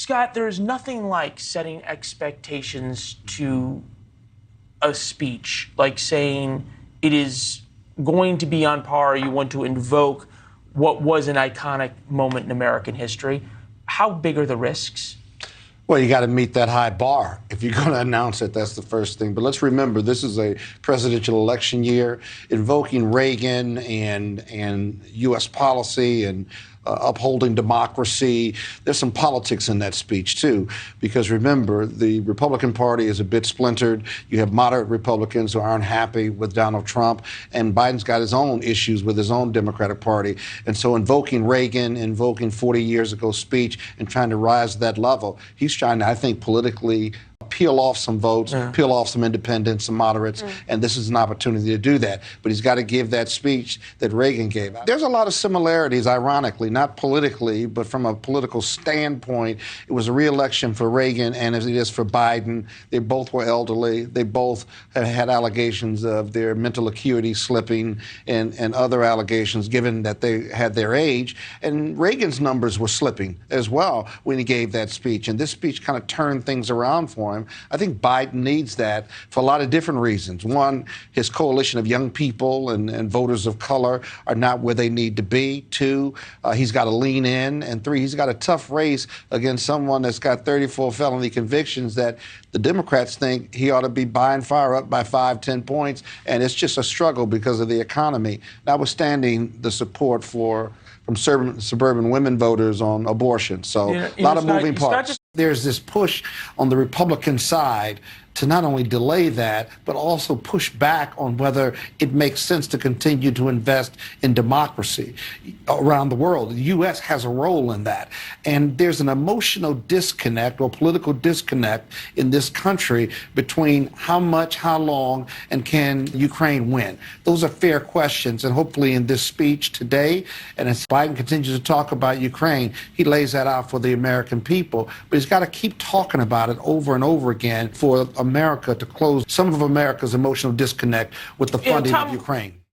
Scott, there's nothing like setting expectations to a speech, like saying it is going to be on par. You want to invoke what was an iconic moment in American history. How big are the risks? Well, you got to meet that high bar. If you're going to announce it, that's the first thing. But let's remember, this is a presidential election year. Invoking Reagan and U.S. policy and upholding democracy. There's some politics in that speech, too, because remember, the Republican Party is a bit splintered. You have moderate Republicans who aren't happy with Donald Trump, and Biden's got his own issues with his own Democratic Party. And so invoking Reagan, invoking 40 years ago speech, and trying to rise to that level, he's trying to, I think, politically peel off some votes, peel off some independents, some moderates, and this is an opportunity to do that. But he's got to give that speech that Reagan gave. There's a lot of similarities, ironically, not politically, but from a political standpoint. It was a re-election for Reagan, and as it is for Biden. They both were elderly. They both had allegations of their mental acuity slipping and other allegations, given that they had their age. And Reagan's numbers were slipping as well when he gave that speech. And this speech kind of turned things around for him. I think Biden needs that for a lot of different reasons. One, his coalition of young people and voters of color are not where they need to be. Two, he's got to lean in. And three, he's got a tough race against someone that's got 34 felony convictions that the Democrats think he ought to be buying fire up by 5-10 points. And it's just a struggle because of the economy, notwithstanding the support from suburban women voters on abortion. So a lot of moving parts. There's this push on the Republican side to not only delay that, but also push back on whether it makes sense to continue to invest in democracy around the world. The U.S. has a role in that. And there's an emotional disconnect or political disconnect in this country between how much, how long, and can Ukraine win? Those are fair questions. And hopefully in this speech today, and as Biden continues to talk about Ukraine, he lays that out for the American people. But he's got to keep talking about it over and over again for America to close some of America's emotional disconnect with the funding of Ukraine.